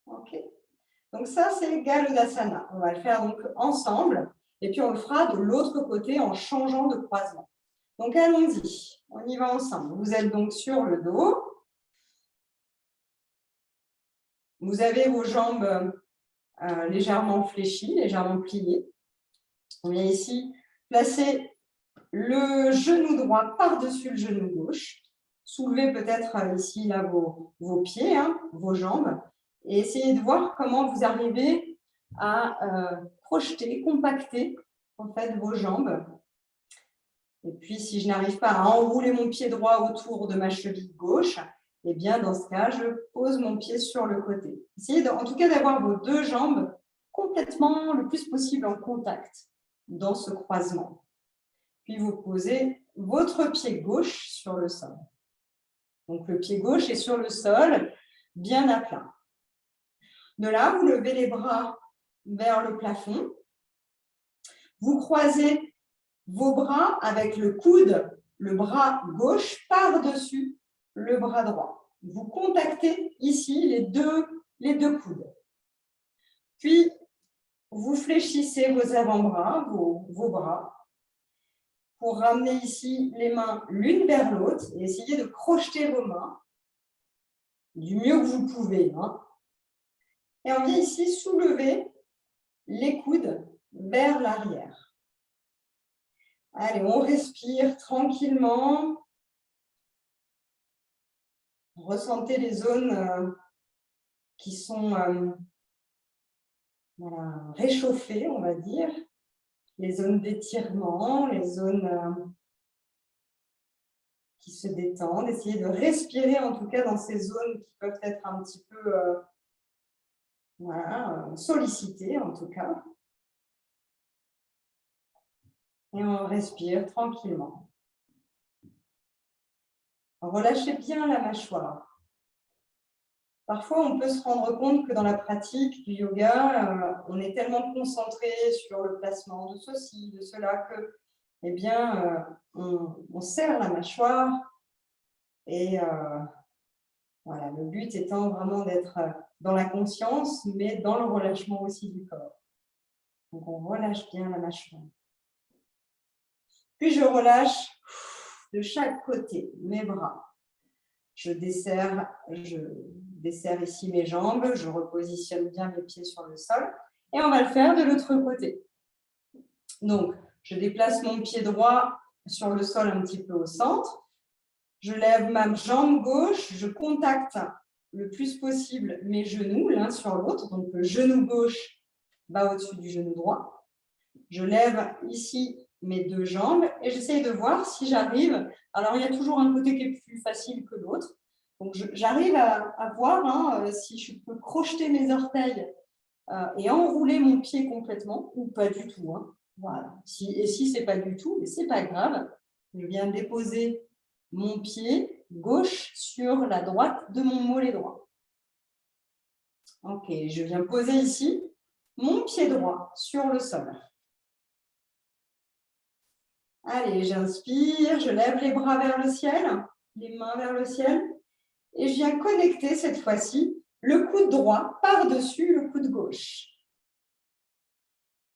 Speaker 1: OK. Donc ça, c'est Galudasana. On va le faire donc ensemble, et puis on le fera de l'autre côté en changeant de croisement. Donc allons-y, on y va ensemble. Vous êtes donc sur le dos. Vous avez vos jambes légèrement fléchies, légèrement pliées. On vient ici placer le genou droit par-dessus le genou gauche. Soulevez peut-être ici là, vos pieds, hein, vos jambes, et essayez de voir comment vous arrivez à projeter, compacter en fait, vos jambes. Et puis, si je n'arrive pas à enrouler mon pied droit autour de ma cheville gauche, eh bien, dans ce cas, je pose mon pied sur le côté. Essayez en tout cas d'avoir vos deux jambes complètement, le plus possible, en contact dans ce croisement. Puis, vous posez votre pied gauche sur le sol. Donc, le pied gauche est sur le sol, bien à plat. De là, vous levez les bras vers le plafond. Vous croisez vos bras avec le coude, le bras gauche par-dessus le bras droit. Vous contactez ici les deux coudes. Puis, vous fléchissez vos avant-bras, vos bras, pour ramener ici les mains l'une vers l'autre et essayer de crocheter vos mains du mieux que vous pouvez. Hein. Et on vient ici soulever les coudes vers l'arrière. Allez, on respire tranquillement. Ressentez les zones qui sont réchauffées, on va dire. Les zones d'étirement, les zones qui se détendent. Essayez de respirer en tout cas dans ces zones qui peuvent être un petit peu sollicitées en tout cas. Et on respire tranquillement. Relâchez bien la mâchoire. Parfois, on peut se rendre compte que dans la pratique du yoga, on est tellement concentré sur le placement de ceci, de cela, que eh bien, on serre la mâchoire. Et voilà, le but étant vraiment d'être dans la conscience, mais dans le relâchement aussi du corps. Donc, on relâche bien la mâchoire. Puis, je relâche de chaque côté mes bras. Je desserre ici mes jambes, je repositionne bien mes pieds sur le sol. Et on va le faire de l'autre côté. Donc, je déplace mon pied droit sur le sol un petit peu au centre. Je lève ma jambe gauche, je contacte le plus possible mes genoux l'un sur l'autre. Donc, le genou gauche va au-dessus du genou droit. Je lève ici mes deux jambes et j'essaye de voir si j'arrive. Alors, il y a toujours un côté qui est plus facile que l'autre. Donc, j'arrive à voir si je peux crocheter mes orteils et enrouler mon pied complètement ou pas du tout. Hein. Voilà. Et si ce n'est pas du tout, mais ce n'est pas grave. Je viens déposer mon pied gauche sur la droite de mon mollet droit. Ok, je viens poser ici mon pied droit sur le sol. Allez, j'inspire, je lève les bras vers le ciel, les mains vers le ciel. Et je viens connecter cette fois-ci le coude droit par-dessus le coude gauche.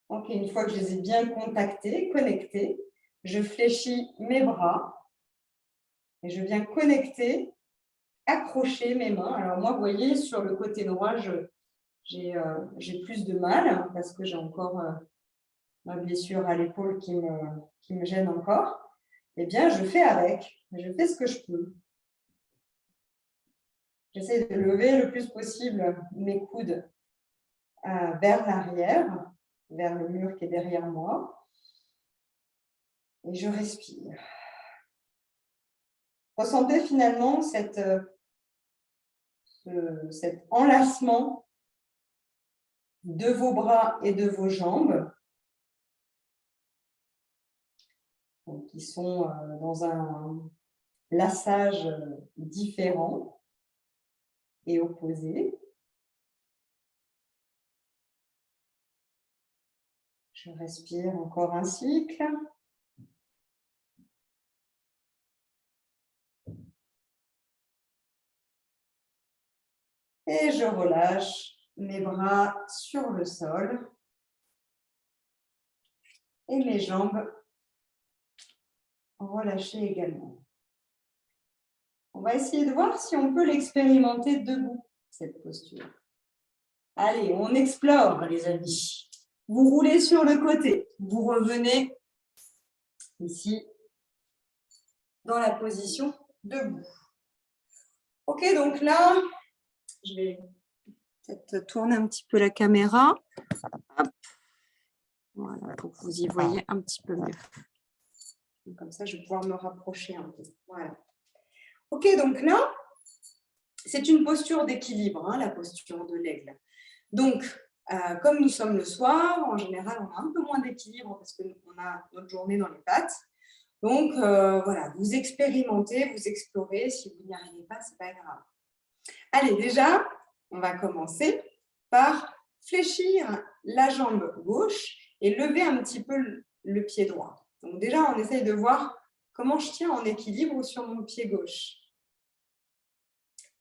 Speaker 1: Ok, une fois que je les ai bien contactés, connectés, je fléchis mes bras et je viens connecter, accrocher mes mains. Alors moi, vous voyez, sur le côté droit, j'ai plus de mal parce que j'ai encore ma blessure à l'épaule qui me gêne encore. Eh bien, je fais avec. Je fais ce que je peux. J'essaie de lever le plus possible mes coudes vers l'arrière, vers le mur qui est derrière moi. Et je respire. Ressentez finalement cet enlacement de vos bras et de vos jambes, donc, qui sont dans un lassage différent et opposé. Je respire encore un cycle. Et je relâche mes bras sur le sol et mes jambes relâchées également. On va essayer de voir si on peut l'expérimenter debout, cette posture. Allez, on explore, les amis. Vous roulez sur le côté. Vous revenez ici dans la position debout. Ok, donc là, je vais peut-être tourner un petit peu la caméra. Hop. Voilà, pour que vous y voyez un petit peu mieux. Comme ça, je vais pouvoir me rapprocher un peu. Voilà. Ok, donc là, c'est une posture d'équilibre, hein, la posture de l'aigle. Donc, comme nous sommes le soir, en général, on a un peu moins d'équilibre parce qu'on a notre journée dans les pattes. Donc, voilà, vous expérimentez, vous explorez. Si vous n'y arrivez pas, ce n'est pas grave. Allez, déjà, on va commencer par fléchir la jambe gauche et lever un petit peu le pied droit. Donc déjà, on essaye de voir comment je tiens en équilibre sur mon pied gauche.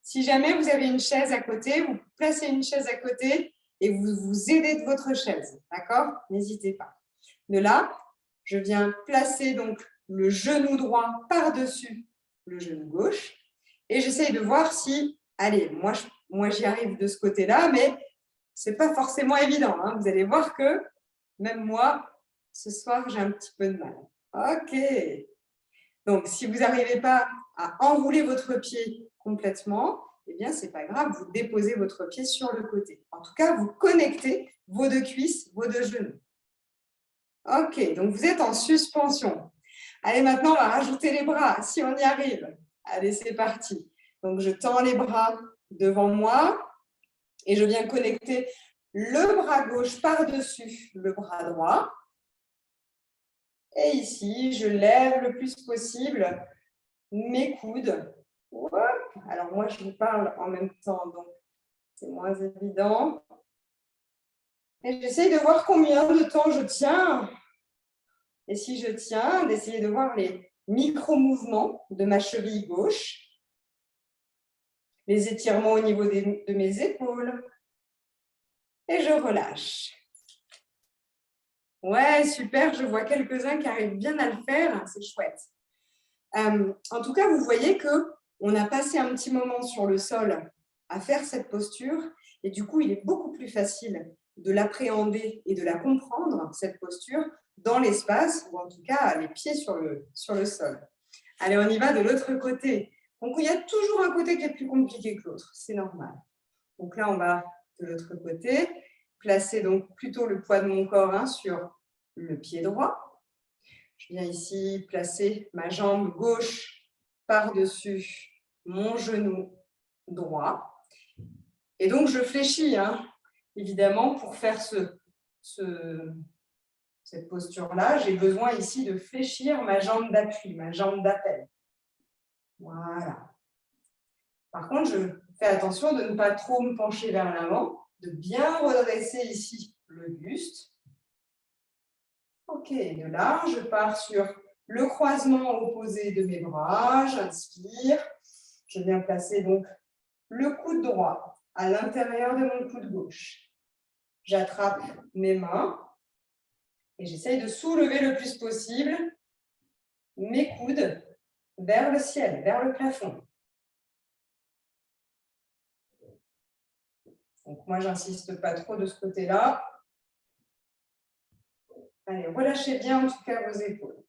Speaker 1: Si jamais vous avez une chaise à côté, vous placez une chaise à côté et vous vous aidez de votre chaise. D'accord? N'hésitez pas. De là, je viens placer donc le genou droit par-dessus le genou gauche et j'essaye de voir si, allez, moi j'y arrive de ce côté-là, mais ce n'est pas forcément évident. Hein. Vous allez voir que même moi, ce soir, j'ai un petit peu de mal. Ok. Donc, si vous n'arrivez pas à enrouler votre pied complètement, eh bien, ce n'est pas grave, vous déposez votre pied sur le côté. En tout cas, vous connectez vos deux cuisses, vos deux genoux. Ok, donc vous êtes en suspension. Allez, maintenant, on va rajouter les bras, si on y arrive. Allez, c'est parti. Donc, je tends les bras devant moi et je viens connecter le bras gauche par-dessus le bras droit. Et ici, je lève le plus possible mes coudes. Hop. Alors, moi, je vous parle en même temps, donc c'est moins évident. Et j'essaye de voir combien de temps je tiens. Et si je tiens, d'essayer de voir les micro-mouvements de ma cheville gauche, les étirements au niveau de mes épaules. Et je relâche. Ouais, super, je vois quelques-uns qui arrivent bien à le faire, c'est chouette. En tout cas, vous voyez qu'on a passé un petit moment sur le sol à faire cette posture et du coup, il est beaucoup plus facile de l'appréhender et de la comprendre, cette posture, dans l'espace ou en tout cas les pieds sur le sol. Allez, on y va de l'autre côté. Donc, il y a toujours un côté qui est plus compliqué que l'autre, c'est normal. Donc là, on va de l'autre côté, placer donc plutôt le poids de mon corps sur le pied droit. Je viens ici placer ma jambe gauche par-dessus mon genou droit. Et donc, je fléchis, évidemment, pour faire cette posture-là. J'ai besoin ici de fléchir ma jambe d'appui, ma jambe d'appel. Voilà. Par contre, je fais attention de ne pas trop me pencher vers l'avant, de bien redresser ici le buste. Ok, de là, je pars sur le croisement opposé de mes bras, j'inspire, Je viens placer donc le coude droit à l'intérieur de mon coude gauche. J'attrape mes mains et j'essaye de soulever le plus possible mes coudes vers le ciel, vers le plafond. Donc moi, j'insiste pas trop de ce côté-là. Allez, relâchez bien en tout cas vos épaules.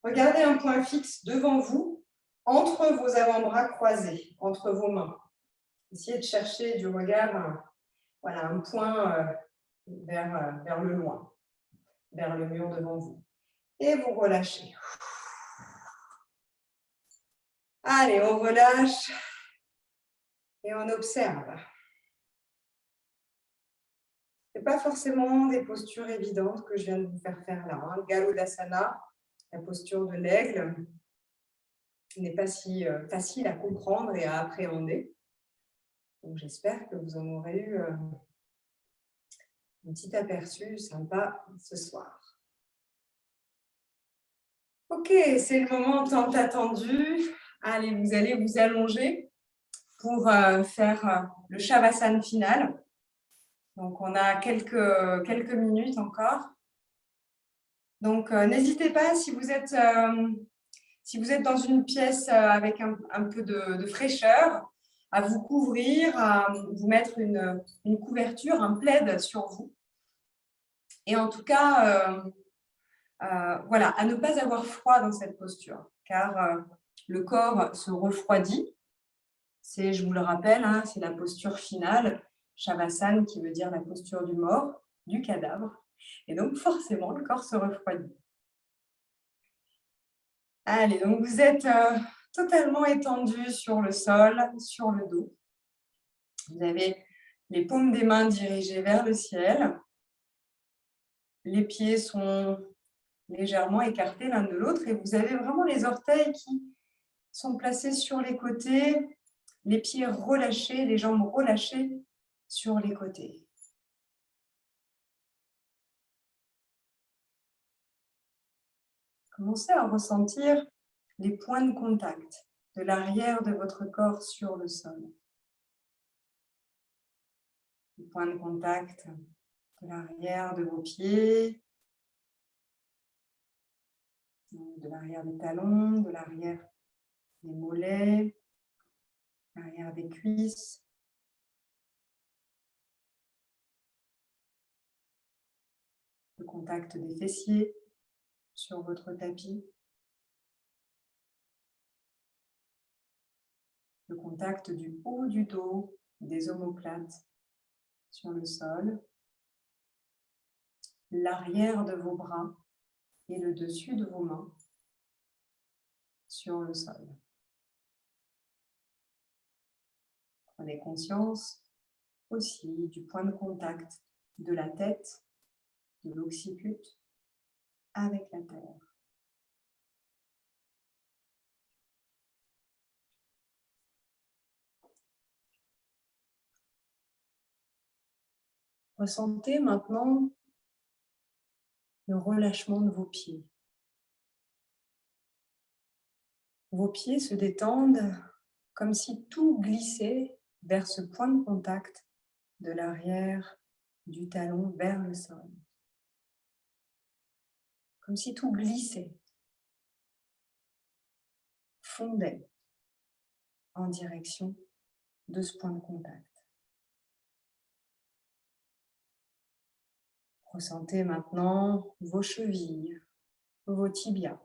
Speaker 1: Regardez un point fixe devant vous, entre vos avant-bras croisés, entre vos mains. Essayez de chercher du regard un point vers le loin, vers le mur devant vous. Et vous relâchez. Allez, on relâche et on observe. Ce n'est pas forcément des postures évidentes que je viens de vous faire faire là. Galodasana, la posture de l'aigle, n'est pas si facile à comprendre et à appréhender. Donc j'espère que vous en aurez eu un petit aperçu sympa ce soir. Ok, c'est le moment tant attendu. Allez, vous allez vous allonger pour faire le Shavasana final. Donc, on a quelques minutes encore. Donc, n'hésitez pas, si vous êtes dans une pièce avec un peu de fraîcheur, à vous couvrir, à vous mettre une couverture, un plaid sur vous. Et en tout cas, voilà, à ne pas avoir froid dans cette posture, car le corps se refroidit. C'est, je vous le rappelle, c'est la posture finale, Shavasana, qui veut dire la posture du mort, du cadavre. Et donc, forcément, le corps se refroidit. Allez, donc vous êtes totalement étendu sur le sol, sur le dos. Vous avez les paumes des mains dirigées vers le ciel. Les pieds sont légèrement écartés l'un de l'autre et vous avez vraiment les orteils qui sont placés sur les côtés, les pieds relâchés, les jambes relâchées sur les côtés. Commencez à ressentir les points de contact de l'arrière de votre corps sur le sol. Les points de contact de l'arrière de vos pieds, de l'arrière des talons, de l'arrière des mollets, l'arrière des cuisses. Le contact des fessiers sur votre tapis. Le contact du haut du dos, des omoplates sur le sol. L'arrière de vos bras et le dessus de vos mains sur le sol. Prenez conscience aussi du point de contact de la tête, de l'occiput avec la terre. Ressentez maintenant le relâchement de vos pieds. Vos pieds se détendent comme si tout glissait vers ce point de contact de l'arrière du talon vers le sol. Comme si tout glissait, fondait en direction de ce point de contact. Ressentez maintenant vos chevilles, vos tibias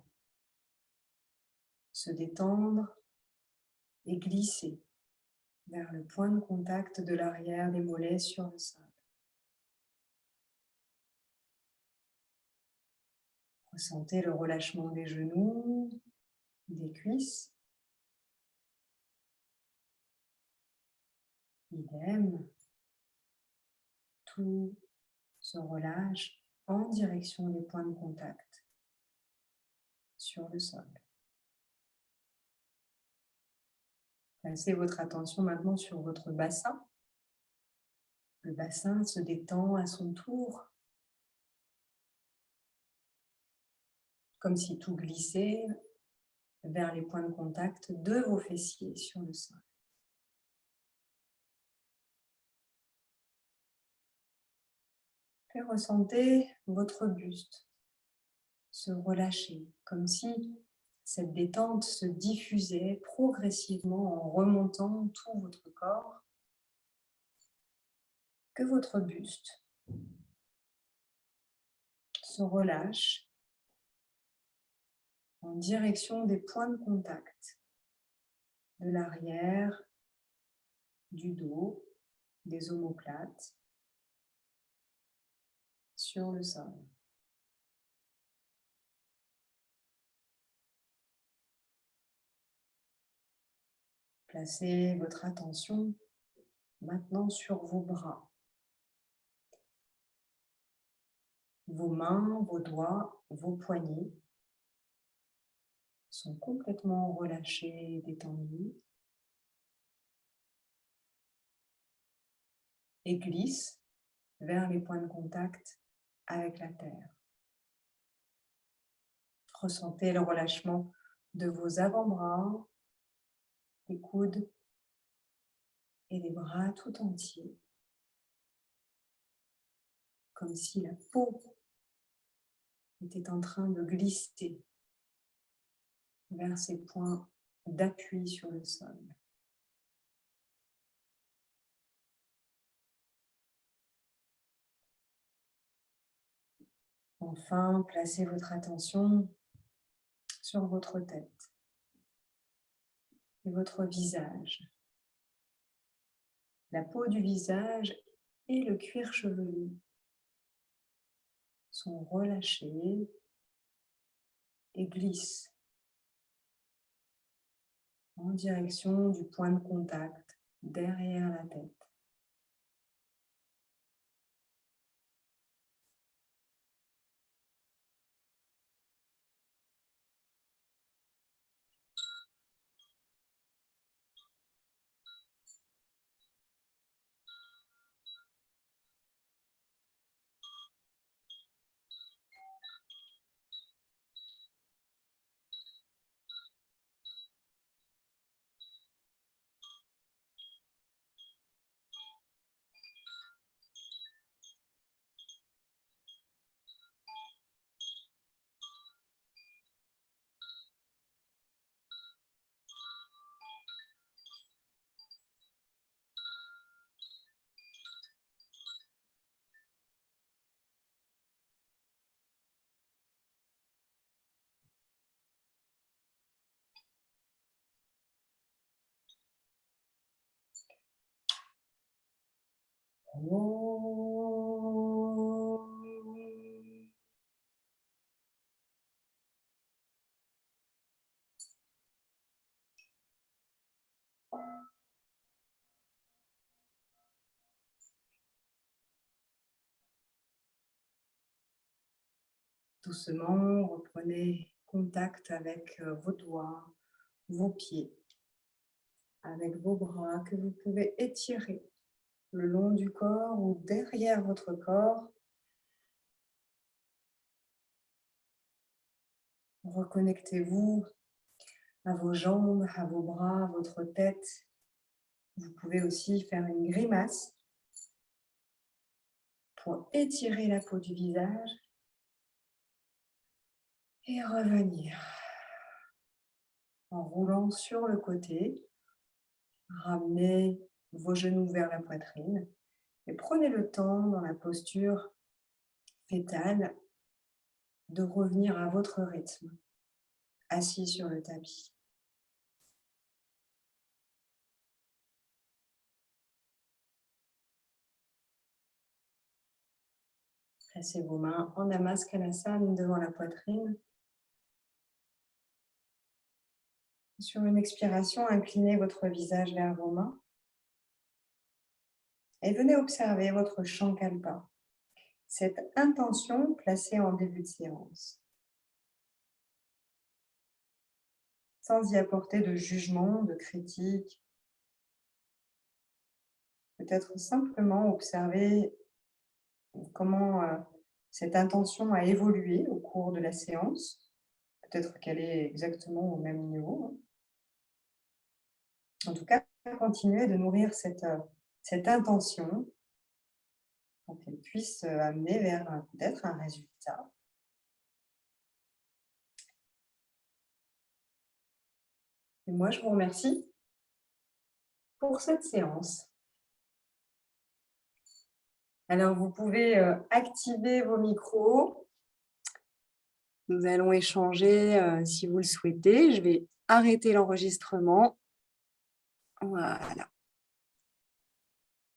Speaker 1: se détendre et glisser vers le point de contact de l'arrière des mollets sur le sol. Ressentez le relâchement des genoux, des cuisses. Idem. Tout se relâche en direction des points de contact sur le sol. Placez votre attention maintenant sur votre bassin. Le bassin se détend à son tour, comme si tout glissait vers les points de contact de vos fessiers sur le sol. Puis ressentez votre buste se relâcher, comme si cette détente se diffusait progressivement en remontant tout votre corps, que votre buste se relâche en direction des points de contact de l'arrière, du dos, des omoplates, sur le sol. Placez votre attention maintenant sur vos bras. Vos mains, vos doigts, vos poignets sont complètement relâchés et détendus et glissent vers les points de contact avec la terre. Ressentez le relâchement de vos avant-bras, des coudes et des bras tout entiers, comme si la peau était en train de glisser vers ces points d'appui sur le sol. Enfin, placez votre attention sur votre tête et votre visage. La peau du visage et le cuir chevelu sont relâchés et glissent en direction du point de contact derrière la tête. Doucement, reprenez contact avec vos doigts, vos pieds, avec vos bras que vous pouvez étirer le long du corps ou derrière votre corps. Reconnectez-vous à vos jambes, à vos bras, à votre tête. Vous pouvez aussi faire une grimace pour étirer la peau du visage et revenir en roulant sur le côté. Ramenez vos genoux vers la poitrine et prenez le temps dans la posture fétale de revenir à votre rythme, assis sur le tapis. Placez vos mains en Namaskalasana devant la poitrine. Sur une expiration, inclinez votre visage vers vos mains et venez observer votre Shankalpa, cette intention placée en début de séance, sans y apporter de jugement, de critique. Peut-être simplement observer comment cette intention a évolué au cours de la séance, peut-être qu'elle est exactement au même niveau. En tout cas, continuez de nourrir cette intention pour qu'elle puisse amener vers peut-être un résultat. Et moi, je vous remercie pour cette séance. Alors, vous pouvez activer vos micros. Nous allons échanger si vous le souhaitez. Je vais arrêter l'enregistrement. Voilà.